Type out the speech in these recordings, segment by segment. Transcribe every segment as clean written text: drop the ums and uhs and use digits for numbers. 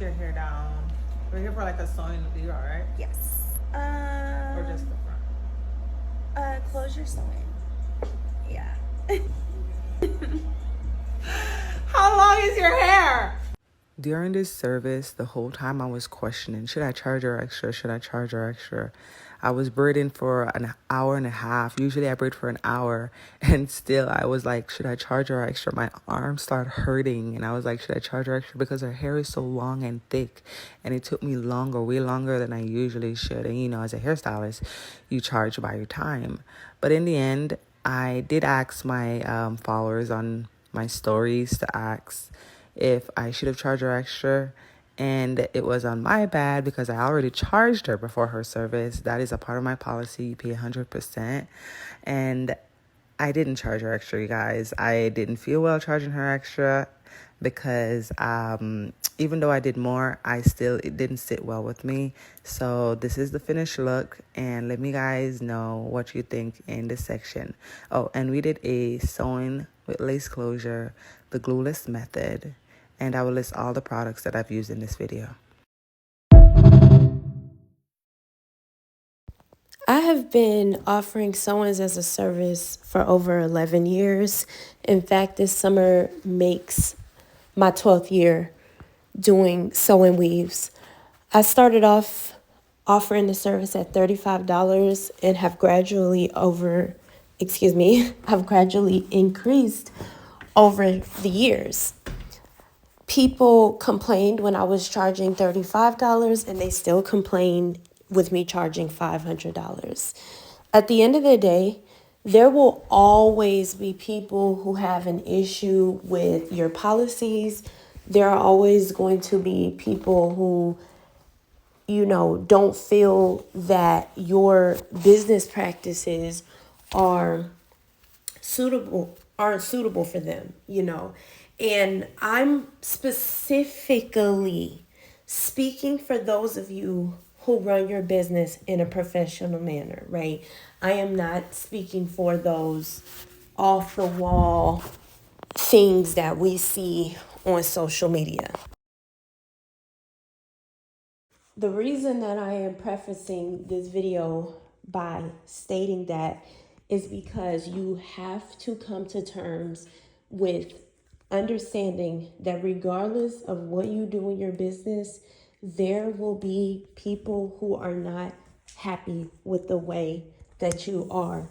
your hair down. We're here for like a sewing video, right? Yes. Or just the front? Close your sewing. Yeah. How long is your hair? During this service, the whole time I was questioning, should I charge her extra? Should I charge her extra? I was braiding for an hour and a half. Usually I braid for an hour. And still I was like, should I charge her extra? My arms started hurting. And I was like, should I charge her extra? Because her hair is so long and thick. And it took me longer, way longer than I usually should. And, you know, as a hairstylist, you charge by your time. But in the end, I did ask my followers on my stories to ask if I should have charged her extra. And it was on my bad because I already charged her before her service. That is a part of my policy. You pay 100%. And I didn't charge her extra, you guys. I didn't feel well charging her extra because even though I did more, it didn't sit well with me. So this is the finished look, and let me guys know what you think in this section. Oh, and we did a sewing with lace closure, the glueless method, and I will list all the products that I've used in this video. I have been offering sew-ins as a service for over 11 years. In fact, this summer makes my 12th year doing sew-in weaves. I started off offering the service at $35 and have gradually increased over the years. People complained when I was charging $35 and they still complained with me charging $500. At the end of the day, there will always be people who have an issue with your policies. There are always going to be people who, don't feel that your business practices aren't suitable for them, And I'm specifically speaking for those of you who run your business in a professional manner, right? I am not speaking for those off the wall things that we see on social media. The reason that I am prefacing this video by stating that is because you have to come to terms with understanding that regardless of what you do in your business, there will be people who are not happy with the way that you are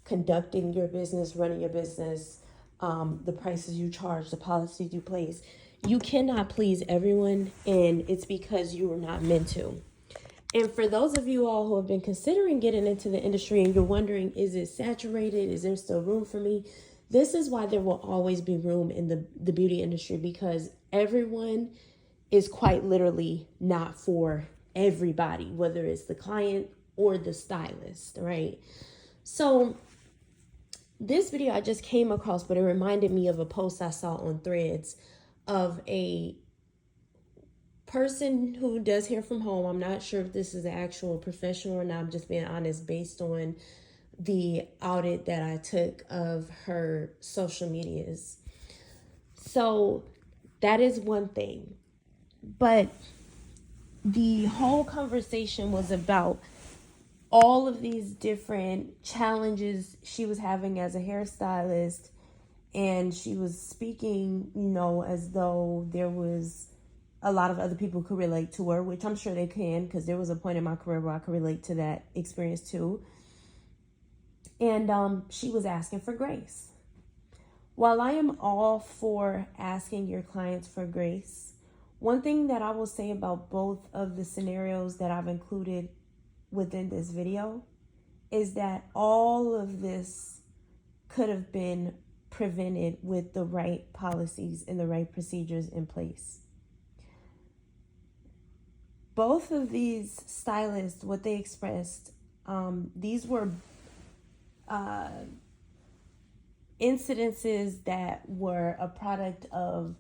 conducting your business, running your business, the prices you charge, the policies you place. You cannot please everyone, and it's because you are not meant to. And for those of you all who have been considering getting into the industry and you're wondering, is it saturated? Is there still room for me? This is why there will always be room in the beauty industry, because everyone is quite literally not for everybody, whether it's the client or the stylist, right? So this video I just came across, but it reminded me of a post I saw on Threads of a person who does hair from home. I'm not sure if this is an actual professional or not. I'm just being honest based on the audit that I took of her social medias. So that is one thing. But the whole conversation was about all of these different challenges she was having as a hairstylist, and she was speaking, as though there was a lot of other people could relate to her, which I'm sure they can, because there was a point in my career where I could relate to that experience too. And she was asking for grace. While I am all for asking your clients for grace, one thing that I will say about both of the scenarios that I've included within this video is that all of this could have been prevented with the right policies and the right procedures in place. Both of these stylists, what they expressed, these were incidences that were a product of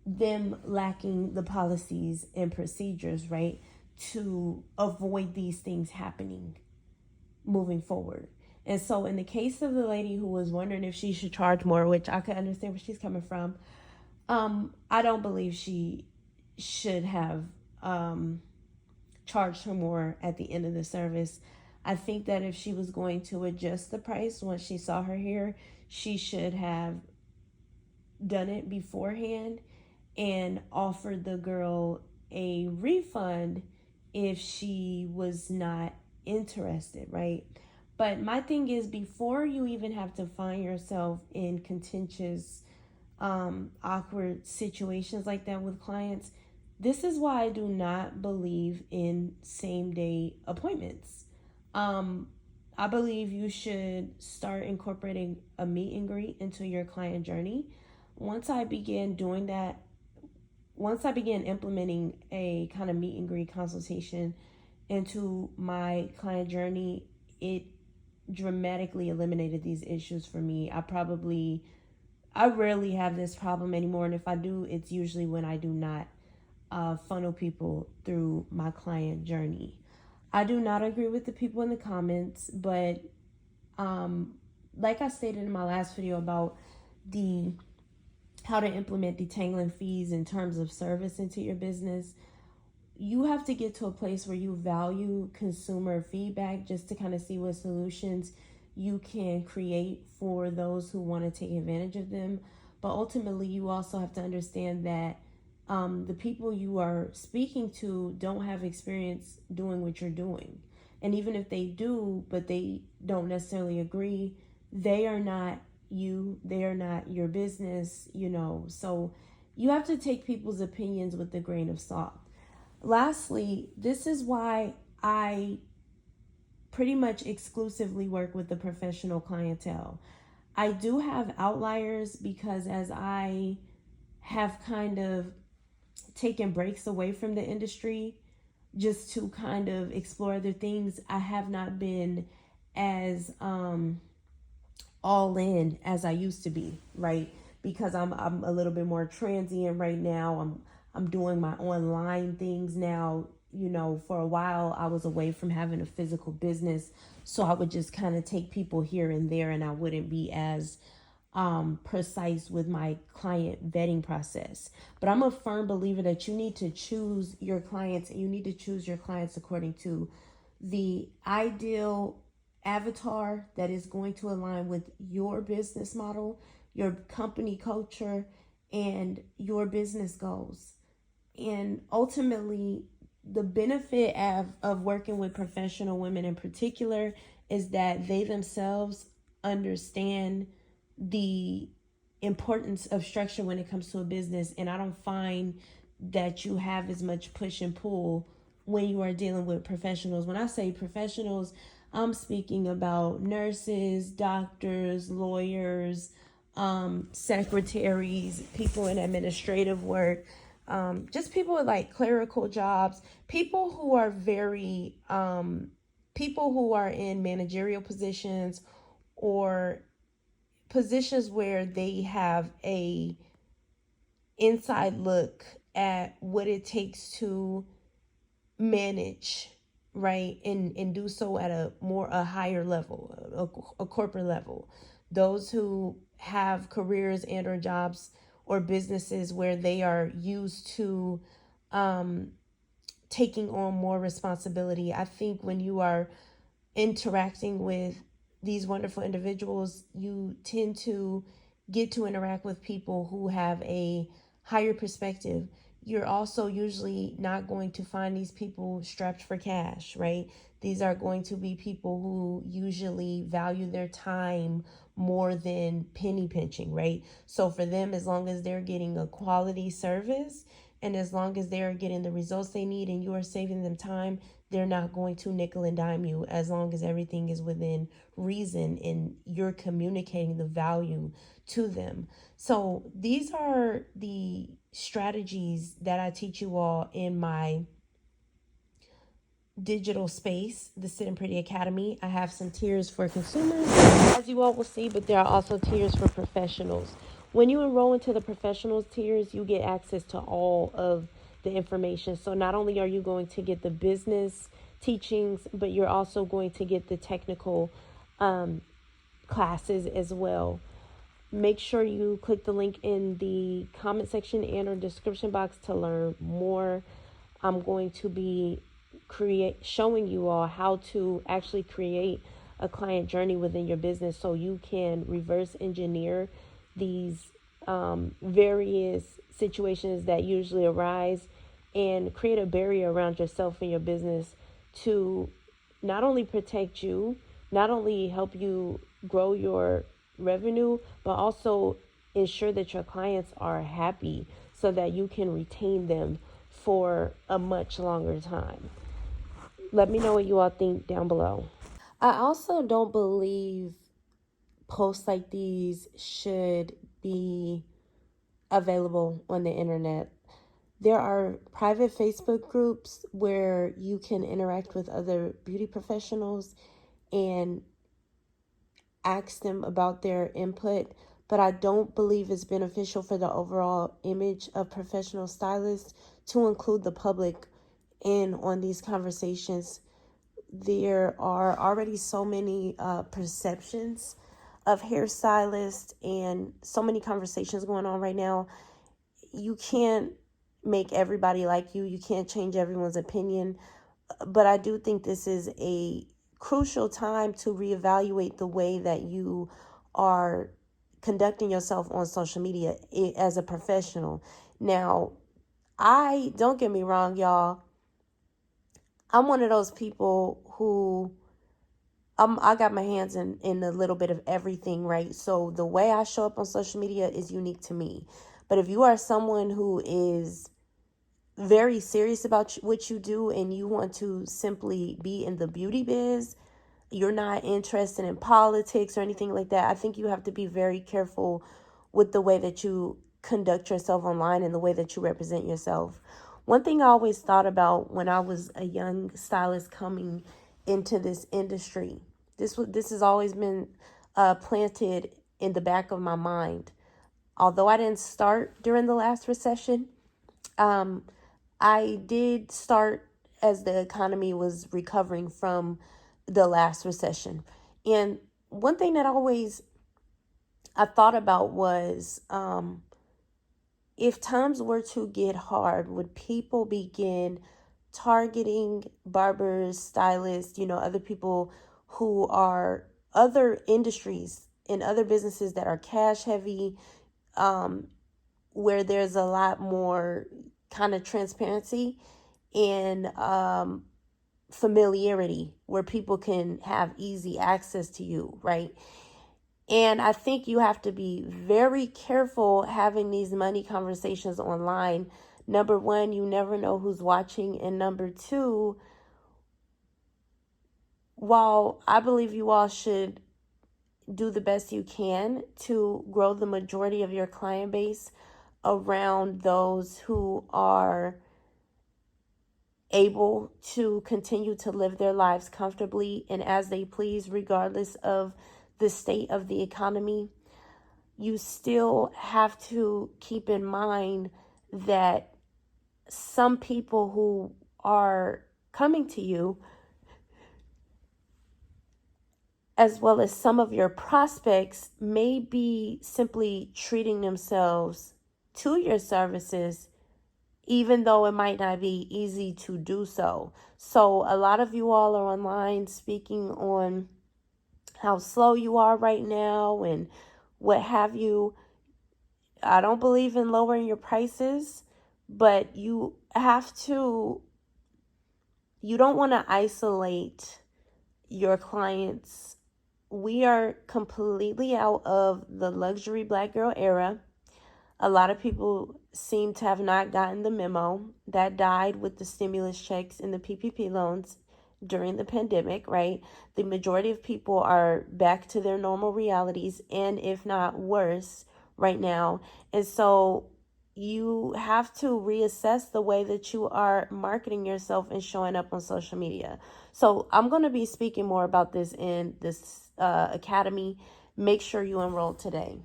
them lacking the policies and procedures, right, to avoid these things happening moving forward. And so in the case of the lady who was wondering if she should charge more, which I could understand where she's coming from, I don't believe she should have charged her more at the end of the service. I think that if she was going to adjust the price once she saw her hair, she should have done it beforehand and offered the girl a refund if she was not interested, right? But my thing is, before you even have to find yourself in contentious, awkward situations like that with clients, this is why I do not believe in same day appointments. I believe you should start incorporating a meet and greet into your client journey. Once I began doing that, once I began implementing a kind of meet and greet consultation into my client journey, it dramatically eliminated these issues for me. I rarely have this problem anymore. And if I do, it's usually when I do not funnel people through my client journey. I do not agree with the people in the comments, but like I stated in my last video about the how to implement detangling fees in terms of service into your business, you have to get to a place where you value consumer feedback just to kind of see what solutions you can create for those who want to take advantage of them. But ultimately, you also have to understand that the people you are speaking to don't have experience doing what you're doing. And even if they do, but they don't necessarily agree, they are not you, they are not your business, So you have to take people's opinions with a grain of salt. Lastly, this is why I pretty much exclusively work with the professional clientele. I do have outliers because as I have kind of taken breaks away from the industry just to kind of explore other things, I have not been as all in as I used to be, right? Because I'm a little bit more transient right now. I'm doing my online things now. For a while I was away from having a physical business, so I would just kind of take people here and there, and I wouldn't be as precise with my client vetting process. But I'm a firm believer that you need to choose your clients, and you need to choose your clients according to the ideal avatar that is going to align with your business model, your company culture, and your business goals. And ultimately, the benefit of working with professional women in particular is that they themselves understand the importance of structure when it comes to a business. And I don't find that you have as much push and pull when you are dealing with professionals. When I say professionals, I'm speaking about nurses, doctors, lawyers, secretaries, people in administrative work, just people with like clerical jobs, people who are people who are in managerial positions or positions where they have a inside look at what it takes to manage, right, and do so at a higher level, a corporate level. Those who have careers and or jobs or businesses where they are used to taking on more responsibility. I think when you are interacting with these wonderful individuals, you tend to get to interact with people who have a higher perspective. You're also usually not going to find these people strapped for cash, right? These are going to be people who usually value their time more than penny pinching, right? So for them, as long as they're getting a quality service and as long as they're getting the results they need and you are saving them time, they're not going to nickel and dime you as long as everything is within reason and you're communicating the value to them. So these are the strategies that I teach you all in my digital space, the Sit and Pretty Academy. I have some tiers for consumers, as you all will see, but there are also tiers for professionals. When you enroll into the professionals tiers, you get access to all of the information. So not only are you going to get the business teachings, but you're also going to get the technical classes as well. Make sure you click the link in the comment section and or description box to learn more. I'm going to be showing you all how to actually create a client journey within your business so you can reverse engineer these various situations that usually arise and create a barrier around yourself and your business to not only protect you, not only help you grow your revenue, but also ensure that your clients are happy so that you can retain them for a much longer time. Let me know what you all think down below. I also don't believe posts like these should be available on the internet. There are private Facebook groups where you can interact with other beauty professionals and ask them about their input, but I don't believe it's beneficial for the overall image of professional stylists to include the public in on these conversations. There are already so many perceptions of hairstylists and so many conversations going on right now. You can't make everybody like you. You can't change everyone's opinion. But I do think this is a crucial time to reevaluate the way that you are conducting yourself on social media as a professional. Now, don't get me wrong, y'all. I'm one of those people who I got my hands in a little bit of everything, right? So the way I show up on social media is unique to me. But if you are someone who is very serious about what you do and you want to simply be in the beauty biz, you're not interested in politics or anything like that, I think you have to be very careful with the way that you conduct yourself online and the way that you represent yourself. One thing I always thought about when I was a young stylist coming into this industry, this has always been planted in the back of my mind. Although I didn't start during the last recession, I did start as the economy was recovering from the last recession. And one thing that I thought about was, if times were to get hard, would people begin targeting barbers, stylists, other people who are other industries and other businesses that are cash heavy, where there's a lot more kind of transparency and familiarity, where people can have easy access to you, right? And I think you have to be very careful having these money conversations online. Number one, you never know who's watching. And number two, while I believe you all should do the best you can to grow the majority of your client base around those who are able to continue to live their lives comfortably and as they please, regardless of the state of the economy, you still have to keep in mind that some people who are coming to you, as well as some of your prospects, may be simply treating themselves to your services, even though it might not be easy to do so. So a lot of you all are online speaking on how slow you are right now and what have you. I don't believe in lowering your prices, but you don't want to isolate your clients. We are completely out of the luxury black girl era. A lot of people seem to have not gotten the memo that died with the stimulus checks and the PPP loans during the pandemic, right? The majority of people are back to their normal realities, and if not worse right now. And so you have to reassess the way that you are marketing yourself and showing up on social media. So I'm going to be speaking more about this in this academy. Make sure you enroll today.